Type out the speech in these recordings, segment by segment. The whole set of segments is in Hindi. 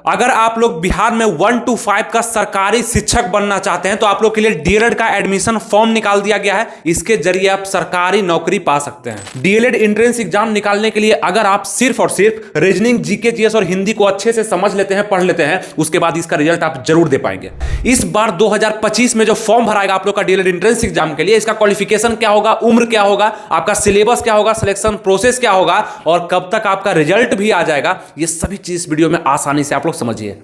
अगर आप लोग बिहार में 1 to 5 का सरकारी शिक्षक बनना चाहते हैं तो आप लोग के लिए डीएलएड का एडमिशन फॉर्म निकाल दिया गया है। इसके जरिए आप सरकारी नौकरी पा सकते हैं। डीएलएड एंट्रेंस एग्जाम निकालने के लिए अगर आप सिर्फ और सिर्फ रीजनिंग, जीके, जीएस और हिंदी को अच्छे से समझ लेते हैं, पढ़ लेते हैं, उसके बाद इसका रिजल्ट आप जरूर दे पाएंगे। इस बार 2025 में जो फॉर्म भराएगा आप लोग का डीएलएड एंट्रेंस एग्जाम के लिए, इसका क्वालिफिकेशन क्या होगा, उम्र क्या होगा, आपका सिलेबस क्या होगा, सिलेक्शन प्रोसेस क्या होगा और कब तक आपका रिजल्ट भी आ जाएगा, ये सभी चीज इस वीडियो में आसानी से आप लोग समझिए।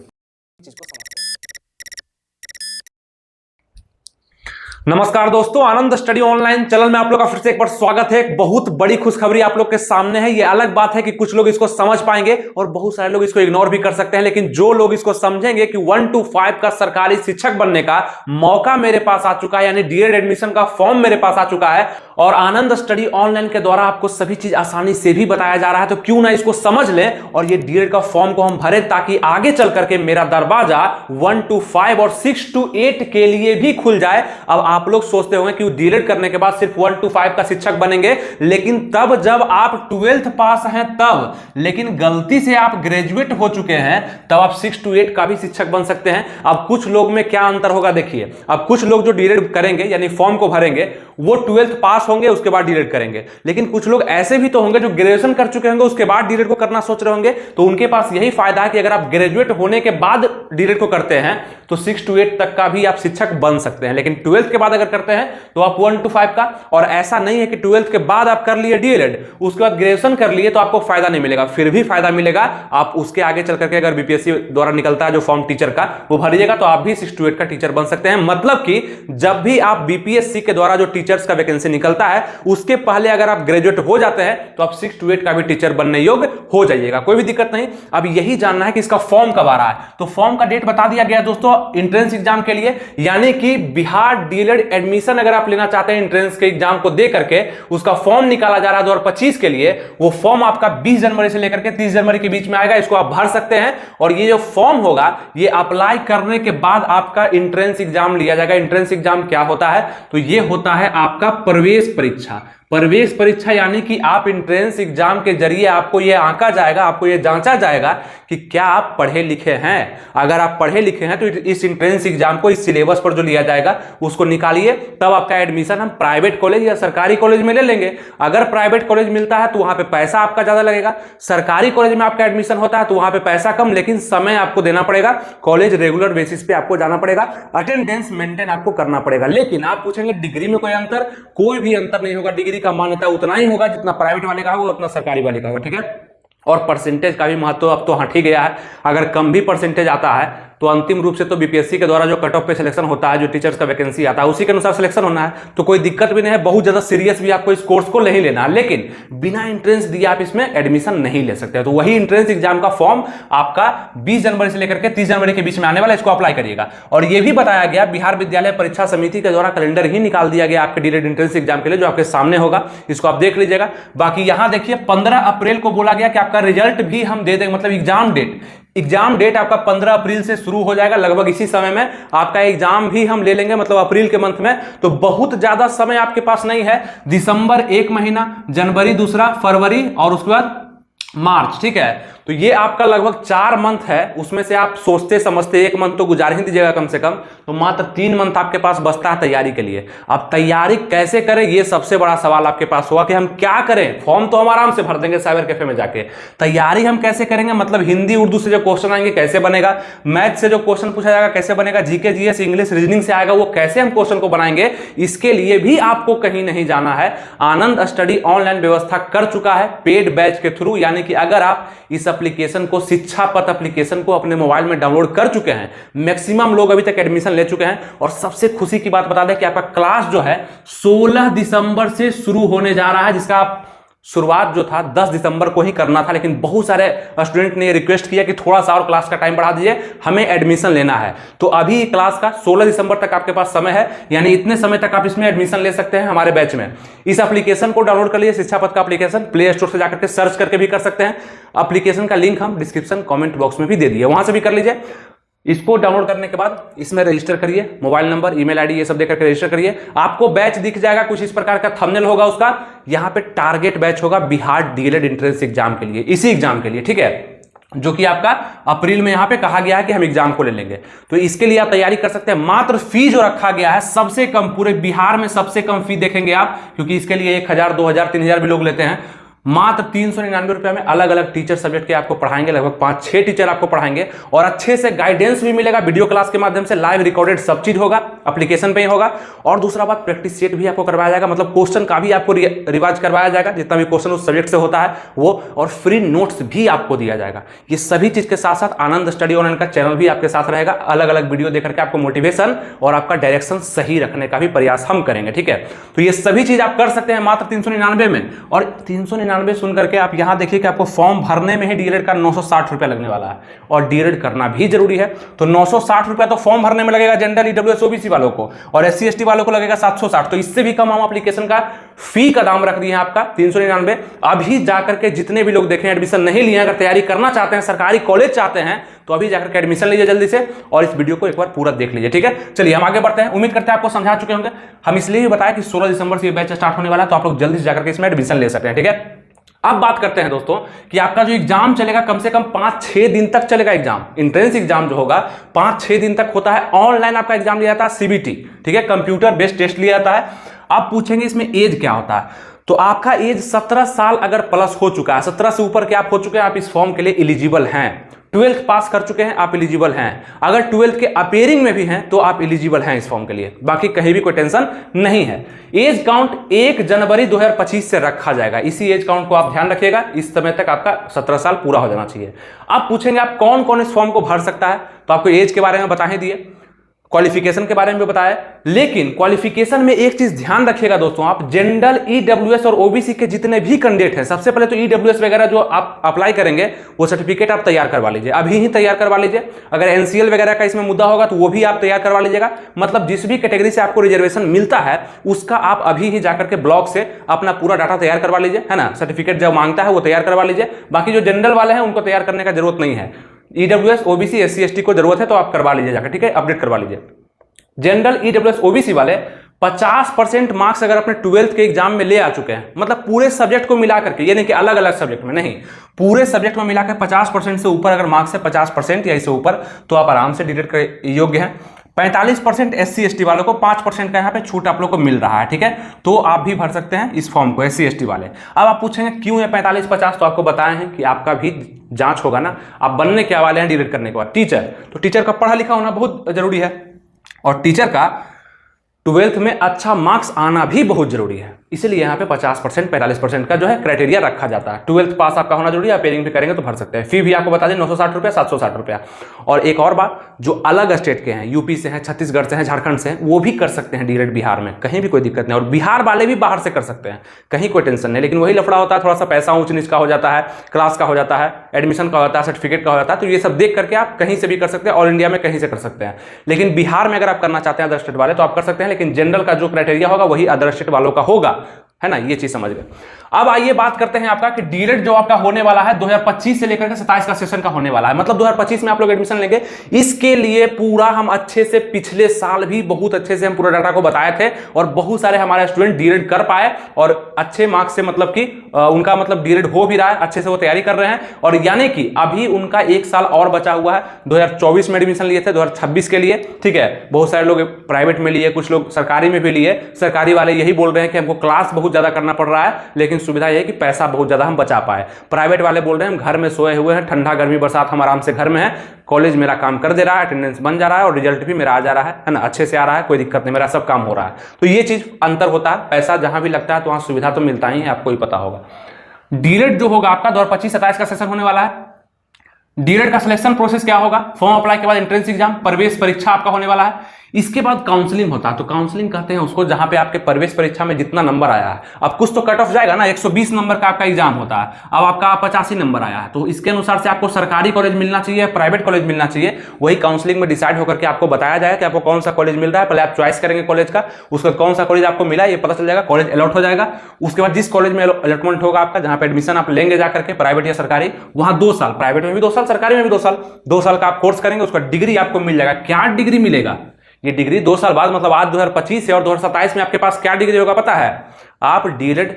नमस्कार दोस्तों, आनंद स्टडी ऑनलाइन चैनल में आप लोग का फिर से एक बार स्वागत है। एक बहुत बड़ी खुशखबरी आप लोग के सामने है। ये अलग बात है कि कुछ लोग इसको समझ पाएंगे और बहुत सारे लोग इसको इग्नोर भी कर सकते हैं, लेकिन जो लोग इसको समझेंगे कि 1 to 5 का सरकारी शिक्षक बनने का मौका मेरे पास आ चुका है, यानी डीएलएड एडमिशन का फॉर्म मेरे पास आ चुका है और आनंद स्टडी ऑनलाइन के द्वारा आपको सभी चीज आसानी से भी बताया जा रहा है, तो क्यों ना इसको समझ लें और ये डीएलएड का फॉर्म को हम भरें ताकि आगे चल करके मेरा दरवाजा 1 to 5 और 6 to 8 के लिए भी खुल जाए। अब आप लोग सोचते होंगे कि डीएलएड करने के बाद सिर्फ 1 to 5 का शिक्षक बनेंगे, लेकिन तब जब आप 12th पास हैं तब, लेकिन गलती से आप ग्रेजुएट हो चुके हैं तब आप 6 to 8 का भी शिक्षक बन सकते हैं। अब कुछ लोग में क्या अंतर होगा देखिए। अब कुछ लोग जो डीएलएड करेंगे यानी फॉर्म को भरेंगे वो 12th पास होंगे, उसके बाद डीएलएड करेंगे, लेकिन कुछ लोग ऐसे भी तो होंगे जो ग्रेजुएशन कर चुके होंगे उसके बाद डीएलएड को करना सोच रहे होंगे, तो उनके पास यही फायदा है कि अगर आप ग्रेजुएट होने के बाद डीएलएड को करते हैं तो 6 to 8 तक का भी आप शिक्षक बन सकते हैं। लेकिन 12th के बाद अगर करते हैं तो आप 1 to 5 का, और ऐसा नहीं है कि 12th के बाद आप कर लिए डीएलएड उसके बाद ग्रेजुएशन कर लिए तो आपको फायदा नहीं मिलेगा, फिर भी फायदा मिलेगा। आप उसके आगे चल करके अगर बीपीएससी द्वारा निकलता है जो फॉर्म टीचर का वो भरिएगा तो आप भी 6 to 8 का टीचर बन सकते हैं। मतलब कि जब भी आप बीपीएससी के द्वारा जो टीचर्स का वैकेंसी निकलता है उसके पहले अगर आप ग्रेजुएट हो जाते हैं तो आप 6 to 8 का भी टीचर बनने योग्य हो जाइएगा, कोई भी दिक्कत नहीं। अब यही जानना है कि इसका फॉर्म कब आ रहा है, तो फॉर्म का डेट बता दिया गया दोस्तों एंट्रेंस एग्जाम के लिए, यानी कि बिहार डीएलएड एडमिशन अगर आप लेना चाहते हैं एंट्रेंस के एग्जाम को दे करके उसका फॉर्म निकाला जा रहा है 2025 के लिए। वो फॉर्म आपका 20 जनवरी से लेकर के 30 जनवरी के बीच में आएगा, इसको आप भर सकते हैं और ये जो फॉर्म होगा ये अप्लाई करने के बाद आपका एंट्रेंस एग्जाम लिया जाएगा। एंट्रेंस एग्जाम क्या होता है, तो ये होता है आपका प्रवेश परीक्षा। प्रवेश परीक्षा यानी कि आप एंट्रेंस एग्जाम के जरिए आपको यह आंका जाएगा, आपको यह जांचा जाएगा कि क्या आप पढ़े लिखे हैं। अगर आप पढ़े लिखे हैं तो इस एंट्रेंस एग्जाम को इस सिलेबस पर जो लिया जाएगा उसको निकालिए, तब आपका एडमिशन हम प्राइवेट कॉलेज या सरकारी कॉलेज में ले लेंगे। अगर प्राइवेट कॉलेज मिलता है तो वहां पे पैसा आपका ज्यादा लगेगा, सरकारी कॉलेज में आपका एडमिशन होता है तो वहां पे पैसा कम, लेकिन समय आपको देना पड़ेगा, कॉलेज रेगुलर बेसिस पे आपको जाना पड़ेगा, अटेंडेंस मेंटेन आपको करना पड़ेगा। लेकिन आप पूछेंगे डिग्री में कोई अंतर, कोई भी अंतर नहीं होगा। डिग्री का मान्यता उतना ही होगा जितना प्राइवेट वाले का होगा उतना सरकारी वाले का होगा, ठीक है। और परसेंटेज का भी महत्व अब तो हट ही गया है। अगर कम भी परसेंटेज आता है तो अंतिम रूप से तो बीपीएससी के द्वारा जो कट ऑफ पे सिलेक्शन होता है, जो टीचर्स का वैकेंसी आता है उसी के अनुसार सिलेक्शन होना है, तो कोई दिक्कत भी नहीं है। बहुत ज्यादा सीरियस भी आपको इस कोर्स को नहीं लेना है, लेकिन बिना एंट्रेंस दिए आप इसमें एडमिशन नहीं ले सकते। तो वही एंट्रेंस एग्जाम का फॉर्म आपका 20 जनवरी से लेकर के 30 जनवरी के बीच में आने वाला, इसको अप्लाई करिएगा। और यह भी बताया गया बिहार विद्यालय परीक्षा समिति के द्वारा कैलेंडर ही निकाल दिया गया आपके डीएलएड एंट्रेंस एग्जाम के लिए, जो आपके सामने होगा, इसको आप देख लीजिएगा। बाकी यहां देखिए 15 अप्रैल को बोला गया कि आपका रिजल्ट भी हम दे देंगे, मतलब एग्जाम डेट आपका 15 अप्रैल से शुरू हो जाएगा। लगभग इसी समय में आपका एग्जाम भी हम ले लेंगे, मतलब अप्रैल के मंथ में। तो बहुत ज्यादा समय आपके पास नहीं है। दिसंबर 1 महीना, जनवरी दूसरा, फरवरी और उसके बाद मार्च, ठीक है। तो ये आपका लगभग 4 मंथ है, उसमें से आप सोचते समझते 1 मंथ तो गुजार ही दीजिएगा कम से कम, तो मात्र 3 मंथ आपके पास बचता है तैयारी के लिए। अब तैयारी कैसे करें ये सबसे बड़ा सवाल आपके पास होगा कि हम क्या करें। फॉर्म तो हम आराम से भर देंगे साइबर कैफे में जाके, तैयारी हम कैसे करेंगे, मतलब हिंदी उर्दू से जो क्वेश्चन आएंगे कैसे बनेगा, मैथ से जो क्वेश्चन पूछा जाएगा कैसे बनेगा, जीके जीएस इंग्लिश रीजनिंग से आएगा वो कैसे हम क्वेश्चन को बनाएंगे, इसके लिए भी आपको कहीं नहीं जाना है। आनंद स्टडी ऑनलाइन व्यवस्था कर चुका है पेड बैच के थ्रू, यानी कि अगर आप इस एप्लीकेशन को, शिक्षा पथ एप्लीकेशन को अपने मोबाइल में डाउनलोड कर चुके हैं, मैक्सिमम लोग अभी तक एडमिशन ले चुके हैं। और सबसे खुशी की बात बता दें कि आपका क्लास जो है 16 दिसंबर से शुरू होने जा रहा है, जिसका आप शुरुआत जो था 10 दिसंबर को ही करना था, लेकिन बहुत सारे स्टूडेंट ने रिक्वेस्ट किया कि थोड़ा सा और क्लास का टाइम बढ़ा दीजिए, हमें एडमिशन लेना है। तो अभी क्लास का 16 दिसंबर तक आपके पास समय है, यानी इतने समय तक आप इसमें एडमिशन ले सकते हैं हमारे बैच में। इस एप्लीकेशन को डाउनलोड कर लिए, शिक्षा पथ का एप्लीकेशन प्ले स्टोर से जाकर के सर्च करके भी कर सकते हैं। एप्लीकेशन का लिंक हम डिस्क्रिप्शन कमेंट बॉक्स में भी दे दिए, वहां से भी कर लीजिए। इसको डाउनलोड करने के बाद इसमें रजिस्टर करिए, मोबाइल नंबर, ईमेल आईडी ये सब देकर के रजिस्टर करिए। आपको बैच दिख जाएगा, कुछ इस प्रकार का थंबनेल होगा उसका, यहाँ पे टारगेट बैच होगा बिहार डीएलएड एंट्रेंस एग्जाम के लिए, इसी एग्जाम के लिए, ठीक है। जो कि आपका अप्रैल में यहां पे कहा गया है कि हम एग्जाम को ले लेंगे। तो इसके लिए आप तैयारी कर सकते हैं। मात्र फी जो रखा गया है सबसे कम, पूरे बिहार में सबसे कम फी देखेंगे आप, क्योंकि इसके लिए 1000, 2000, 3000 भी लोग लेते हैं। मात्र 399 रुपये में अलग अलग टीचर सब्जेक्ट के आपको पढ़ाएंगे, लगभग 5-6 टीचर आपको पढ़ाएंगे और अच्छे से गाइडेंस भी मिलेगा वीडियो क्लास के माध्यम से, लाइव रिकॉर्डेड सब चीज होगा, एप्लीकेशन पे ही होगा। और दूसरा बात, प्रैक्टिस सेट भी आपको करवाया जाएगा, मतलब क्वेश्चन का भी आपको रिवाइज करवाया जाएगा, जितना भी क्वेश्चन उस सब्जेक्ट से होता है वो, और फ्री नोट्स भी आपको दिया जाएगा। ये सभी चीज के साथ साथ आनंद स्टडी ऑनलाइन का चैनल भी आपके साथ रहेगा, अलग अलग वीडियो देख करके आपको मोटिवेशन और आपका डायरेक्शन सही रखने का भी प्रयास हम करेंगे, ठीक है। तो ये सभी चीज आप कर सकते हैं मात्र 399 में। और 399 सुन करके आप यहां देखिए कि आपको फॉर्म भरने में ही डीएलएड का 960 रुपया लगने वाला है, और डीएलएड करना भी जरूरी है। तो 960 रुपया तो फॉर्म भरने में लगेगा जनरल, ईडब्ल्यूएस, ओबीसी वालों को, और एससी एसटी वालों को लगेगा 760। तो इससे भी कम हम एप्लीकेशन का फी का दाम रख दिए हैं आपका 399। अभी जाकर के जितने भी लोग देखें एडमिशन नहीं लिए, अगर तैयारी करना चाहते हैं, सरकारी कॉलेज चाहते हैं, तो अभी जाकर के एडमिशन लीजिए जल्दी से, और इस वीडियो को एक बार पूरा देख लीजिए, ठीक है। चलिए हम आगे बढ़ते हैं। उम्मीद करते हैं आपको समझा चुके होंगे। हम इसलिए भी बताया कि 16 दिसंबर से ये बैच स्टार्ट होने वाला है, तो आप लोग जल्दी से जाकर के इसमें एडमिशन ले सकते हैं, ठीक है। अब बात करते हैं दोस्तों कि आपका जो एग्जाम चलेगा, कम से कम 5-6 दिन तक चलेगा एग्जाम। इंट्रेंस एग्जाम जो होगा 5-6 दिन तक होता है। ऑनलाइन आपका एग्जाम लिया जाता है, सीबीटी, ठीक है, कंप्यूटर बेस्ड टेस्ट लिया जाता है। आप पूछेंगे इसमें एज क्या होता है, तो आपका एज 17 साल अगर प्लस हो चुका है, 17 से ऊपर के आप हो चुके हैं, आप इस फॉर्म के लिए एलिजिबल हैं। 12th पास कर चुके हैं, आप एलिजिबल हैं। अगर 12th के अपेयरिंग में भी हैं तो आप एलिजिबल हैं इस फॉर्म के लिए, बाकी कहीं भी कोई टेंशन नहीं है। एज काउंट 1 जनवरी 2025 से रखा जाएगा, इसी एज काउंट को आप ध्यान रखिएगा। इस समय तक आपका 17 साल पूरा हो जाना चाहिए। आप पूछेंगे आप कौन कौन इस फॉर्म को भर सकता है, तो आपको एज के बारे में बता ही दिए, क्वालिफिकेशन के बारे में भी बताया। लेकिन क्वालिफिकेशन में एक चीज ध्यान रखिएगा दोस्तों, आप जनरल, ईडब्ल्यूएस और ओबीसी के जितने भी कैंडिडेट हैं, सबसे पहले तो ईडब्ल्यूएस वगैरह जो आप अप्लाई करेंगे वो सर्टिफिकेट आप तैयार करवा लीजिए, अभी ही तैयार करवा लीजिए। अगर एनसीएल वगैरह का इसमें मुद्दा होगा तो वो भी आप तैयार करवा लीजिएगा। मतलब जिस भी कैटेगरी से आपको रिजर्वेशन मिलता है उसका आप अभी ही जाकर के ब्लॉक से अपना पूरा डाटा तैयार करवा लीजिए, है ना। सर्टिफिकेट जो मांगता है वो तैयार करवा लीजिए। बाकी जो जनरल वाले हैं उनको तैयार करने का जरूरत नहीं है। ईडब्ल्यूएस, ओबीसी, एससी एसटी को जरूरत है तो आप करवा लीजिए जाकर, ठीक है, अपडेट करवा लीजिए। जनरल, ईडब्ल्यूएस, ओबीसी वाले 50% मार्क्स अगर अपने 12th के एग्जाम में ले आ चुके हैं, मतलब पूरे सब्जेक्ट को मिला करके, ये नहीं कि अलग अलग सब्जेक्ट में, नहीं, पूरे सब्जेक्ट में मिलाकर 50% से ऊपर अगर मार्क्स है, 50% या इससे ऊपर, तो आप आराम से डीएलएड के योग्य हैं। 45% एससी एसटी वालों को 5% का यहाँ पे छूट आप लोग को मिल रहा है, ठीक है। तो आप भी भर सकते हैं इस फॉर्म को, एससी एसटी वाले। अब आप पूछेंगे क्यों है 45-50, तो आपको बताए हैं कि आपका भी जांच होगा ना, आप बनने क्या वाले हैं डीएलएड करने के बाद, टीचर। तो टीचर का पढ़ा लिखा होना बहुत जरूरी है, और टीचर का 12th में अच्छा मार्क्स आना भी बहुत जरूरी है। इसलिए यहाँ पे 50%, 45% का जो है क्राइटेरिया रखा जाता है। 12th पास आपका होना जरूरी है, अपेयरिंग भी करेंगे तो भर सकते हैं। फी भी आपको बता दें 960 रुपया, 760 रुपया। और एक और बात, जो अलग स्टेट के हैं, यूपी से हैं, छत्तीसगढ़ से हैं, झारखंड से हैं, वो भी कर सकते हैं डीएलएड बिहार में, कहीं भी कोई दिक्कत नहीं। और बिहार वाले भी बाहर से कर सकते हैं, कहीं कोई टेंशन नहीं। लेकिन वही लफड़ा होता है, थोड़ा सा पैसा ऊंच नीच का हो जाता है, क्लास का हो जाता है, एडमिशन का होता है, सर्टिफिकेट का हो जाता है। तो ये सब देख करके आप कहीं से भी कर सकते हैं, ऑल इंडिया में कहीं से कर सकते हैं। लेकिन बिहार में अगर आप करना चाहते हैं अदर स्टेट वाले तो आप कर सकते हैं, लेकिन जनरल का जो क्राइटेरिया होगा वही अदर स्टेट वालों का होगा, है ना। ये चीज समझ गए। अब आइए बात करते हैं आपका कि डीएलएड जो आपका होने वाला है 2025 से लेकर के 27 का सेशन का होने वाला है, मतलब 2025 में आप लोग एडमिशन लेंगे। इसके लिए पूरा हम अच्छे से, पिछले साल भी बहुत अच्छे से हम पूरा डाटा को बताए थे, और बहुत सारे हमारे स्टूडेंट डीएलएड कर पाए और अच्छे मार्क्स से, मतलब कि उनका मतलब डीएलएड हो भी रहा है, अच्छे से वो तैयारी कर रहे हैं। और यानी कि अभी उनका 1 साल और बचा हुआ है। 2024 में एडमिशन लिए थे, 2026 के लिए, ठीक है। बहुत सारे लोग प्राइवेट में लिए, कुछ लोग सरकारी में भी लिए। सरकारी वाले यही बोल रहे हैं कि हमको क्लास बहुत ज्यादा करना पड़ रहा है, लेकिन सुविधा यह है कि पैसा बहुत ज्यादा हम बचा पाए। प्राइवेट वाले बोल रहे हैं हम घर में सोए हुए हैं, ठंडा गर्मी बरसात हम आराम से घर में हैं, कॉलेज मेरा काम कर दे रहा है, अटेंडेंस बन जा रहा है और रिजल्ट भी मेरा आ जा रहा है ना, अच्छे से आ रहा है, कोई दिक्कत नहीं, मेरा सब काम हो रहा है। तो ये चीज अंतर होता है। पैसा जहां भी लगता है तो वहां सुविधा तो मिलता ही है, आपको ही पता होगा। डीएलएड जो होगा आपका 2025-27 का सेशन होने वाला है। डीएलएड का सिलेक्शन प्रोसेस क्या होगा, फॉर्म अप्लाई के बाद एंट्रेंस एग्जाम, प्रवेश परीक्षा आपका होने वाला है। इसके बाद काउंसलिंग होता है। तो काउंसलिंग कहते हैं उसको जहां पे आपके प्रवेश परीक्षा में जितना नंबर आया है, अब कुछ तो कट ऑफ जाएगा ना, 120 नंबर का आपका एग्जाम होता है, अब आपका 85 नंबर आया है, तो इसके अनुसार से आपको सरकारी कॉलेज मिलना चाहिए, प्राइवेट कॉलेज मिलना चाहिए। वही काउंसलिंग में डिसाइड होकर के आपको बताया जाए कि आपको कौन सा कॉलेज मिल रहा है। पहले आप चॉइस करेंगे कॉलेज का, उसका कौन सा कॉलेज आपको मिला ये पता चल जाएगा, कॉलेज अलॉट हो जाएगा। उसके बाद जिस कॉलेज में अलॉटमेंट होगा आपका, जहां पे एडमिशन आप लेंगे जाकर के, प्राइवेट या सरकारी, वहां 2 साल, प्राइवेट में भी 2 साल, सरकारी में भी 2 साल, 2 साल का आप कोर्स करेंगे, उसका डिग्री आपको मिल जाएगा। क्या डिग्री मिलेगा, ये डिग्री 2 साल बाद, मतलब आज 2025 है और 2027 में आपके पास क्या डिग्री होगा पता है, आप डीएलएड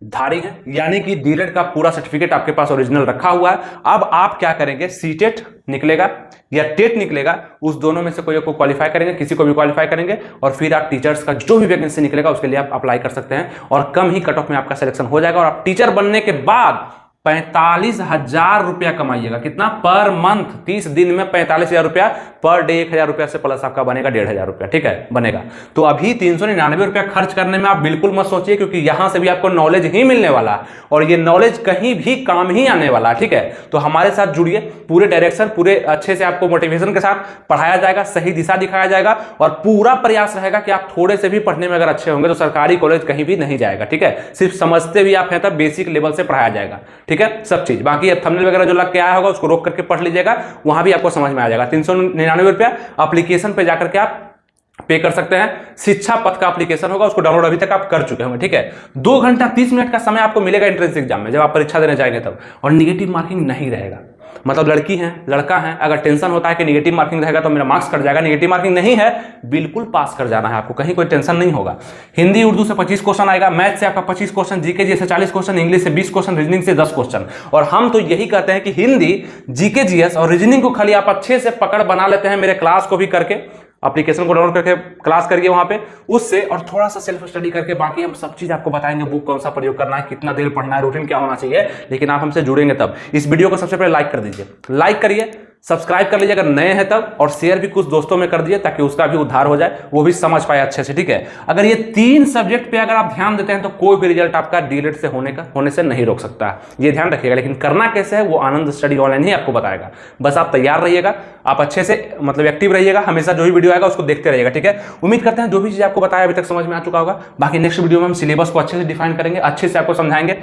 धारी हैं, यानी कि डीएलएड का पूरा सर्टिफिकेट आपके पास ओरिजिनल रखा हुआ है। अब आप क्या करेंगे, सीटेट निकलेगा या टेट निकलेगा, उस दोनों में से कोई को क्वालिफाई करेंगे, किसी को भी क्वालिफाई करेंगे और फिर आप टीचर्स का जो भी वैकेंसी निकलेगा उसके लिए आप अप्लाई कर सकते हैं और कम ही कट ऑफ में आपका सिलेक्शन हो जाएगा और आप टीचर बनने के बाद 45,000 रुपया कमाइएगा। कितना? पर मंथ, 30 दिन में 45,000 रुपया पर डे, 1,000 रुपया से प्लस आपका बनेगा 1,500 रुपया, ठीक है, बनेगा। तो अभी 399 रुपया खर्च करने में आप बिल्कुल मत सोचिए, क्योंकि यहां से भी आपको नॉलेज ही मिलने वाला है और ये नॉलेज कहीं भी काम ही आने वाला है, ठीक है। तो हमारे साथ जुड़िए, पूरे डायरेक्शन, पूरे अच्छे से आपको मोटिवेशन के साथ पढ़ाया जाएगा, सही दिशा दिखाया जाएगा और पूरा प्रयास रहेगा कि आप थोड़े से भी पढ़ने में अगर अच्छे होंगे तो सरकारी कॉलेज कहीं भी नहीं जाएगा, ठीक है। सिर्फ समझते भी आप हैं तब बेसिक लेवल से पढ़ाया जाएगा, ठीक है, सब चीज। बाकी थंबनेल वगैरह जो लग के आया होगा उसको रोक करके पढ़ लीजिएगा, वहां भी आपको समझ में आ जाएगा। 399 रुपया एप्लीकेशन पे जाकर के आप पे कर सकते हैं। शिक्षा पथ का एप्लीकेशन होगा, उसको डाउनलोड अभी तक आप कर चुके होंगे, ठीक है। 2 घंटा 30 मिनट का समय आपको मिलेगा एंट्रेंस एग्जाम में जब आप परीक्षा देने जाएंगे तब, और निगेटिव मार्किंग नहीं रहेगा। मतलब लड़की है, लड़का है, अगर टेंशन होता है कि निगेटिव मार्किंग रहेगा तो मेरा मार्क्स कट जाएगा, निगेटिव मार्किंग नहीं है, बिल्कुल पास कर जाना है आपको, कहीं कोई टेंशन नहीं होगा। हिंदी उर्दू से 25 क्वेश्चन आएगा, मैथ से आपका 25 क्वेश्चन, जीके से 40 क्वेश्चन, इंग्लिश से 20 क्वेश्चन, रीजनिंग से 10 क्वेश्चन। और हम तो यही कहते हैं कि हिंदी, जीके, जीएस और रीजनिंग को खाली आप अच्छे से पकड़ बना लेते हैं, मेरे क्लास को भी करके, एप्लीकेशन को डाउनलोड करके क्लास करिए वहां पे, उससे और थोड़ा सा सेल्फ स्टडी करके, बाकी हम सब चीज आपको बताएंगे, बुक कौन सा प्रयोग करना है, कितना देर पढ़ना है, रूटीन क्या होना चाहिए। लेकिन आप हमसे जुड़ेंगे तब। इस वीडियो को सबसे पहले लाइक कर दीजिए, लाइक करिए, सब्सक्राइब कर लीजिए अगर नए हैं तब, और शेयर भी कुछ दोस्तों में कर दिए ताकि उसका भी उद्धार हो जाए, वो भी समझ पाए अच्छे से, ठीक है। अगर ये 3 सब्जेक्ट पे अगर आप ध्यान देते हैं तो कोई भी रिजल्ट आपका डीएलएड से होने से नहीं रोक सकता, ये ध्यान रखिएगा। लेकिन करना कैसे है वो आनंद स्टडी ऑनलाइन ही आपको बताएगा। बस आप तैयार रहिएगा, आप अच्छे से मतलब एक्टिव रहिएगा, हमेशा जो भी वीडियो आएगा उसको देखते रहिएगा, ठीक है। उम्मीद करते हैं जो भी चीज आपको बताया अभी तक समझ में आ चुका होगा। बाकी नेक्स्ट वीडियो में हम सिलेबस को अच्छे से डिफाइन करेंगे, अच्छे से आपको समझाएंगे,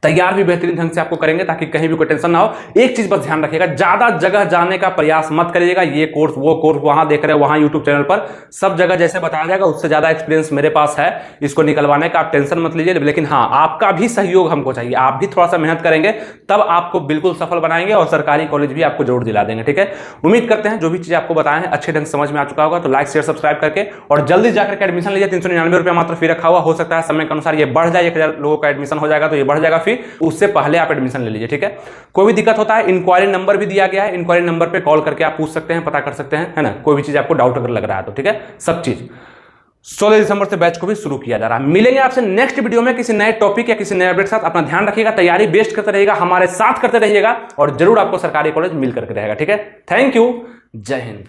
तैयार भी बेहतरीन ढंग से आपको करेंगे ताकि कहीं भी कोई टेंशन ना हो। एक चीज बस ध्यान रखिएगा, ज्यादा जगह जाने का प्रयास मत करिएगा। ये कोर्स वो कोर्स वहां देख रहे हो, वहां यूट्यूब चैनल पर सब जगह जैसे बताया जाएगा उससे ज्यादा एक्सपीरियंस मेरे पास है इसको निकलवाने का, आप टेंशन मत लीजिए। लेकिन हाँ, आपका भी सहयोग हमको चाहिए, आप भी थोड़ा सा मेहनत करेंगे तब आपको बिल्कुल सफल बनाएंगे और सरकारी कॉलेज भी आपको जरूर दिला देंगे, ठीक है। उम्मीद करते हैं जो भी चीज आपको बताए हैं अच्छे ढंग से समझ में आ चुका होगा। तो लाइक शेयर सब्सक्राइब करके और जल्दी जाकर के एडमिशन लीजिए। 399 रुपया मात्र फी रखा हुआ, हो सकता है समय के अनुसार ये बढ़ जाए, 1,000 लोगों का एडमिशन हो जाएगा तो ये बढ़ जाएगा फी, उससे पहले आप एडमिशन ले लीजिए, ठीक है। कोई भी दिक्कत होता है, इंक्वायरी नंबर भी दिया गया है, इंक्वायरी नंबर पे कॉल करके आप पूछ सकते हैं, पता कर सकते हैं, है ना। कोई भी चीज आपको डाउट अगर लग रहा है तो, ठीक है। सब चीज 16 दिसंबर से बैच को भी शुरू किया जा रहा है। मिलेंगे आपसे नेक्स्ट वीडियो में किसी नए टॉपिक या किसी नए अपडेट के साथ। अपना ध्यान रखिएगा, तैयारी बेस्ट करते रहिएगा, हमारे साथ करते रहिएगा और जरूर आपको सरकारी कॉलेज मिल करके रहेगा, ठीक है। थैंक यू, जय हिंद।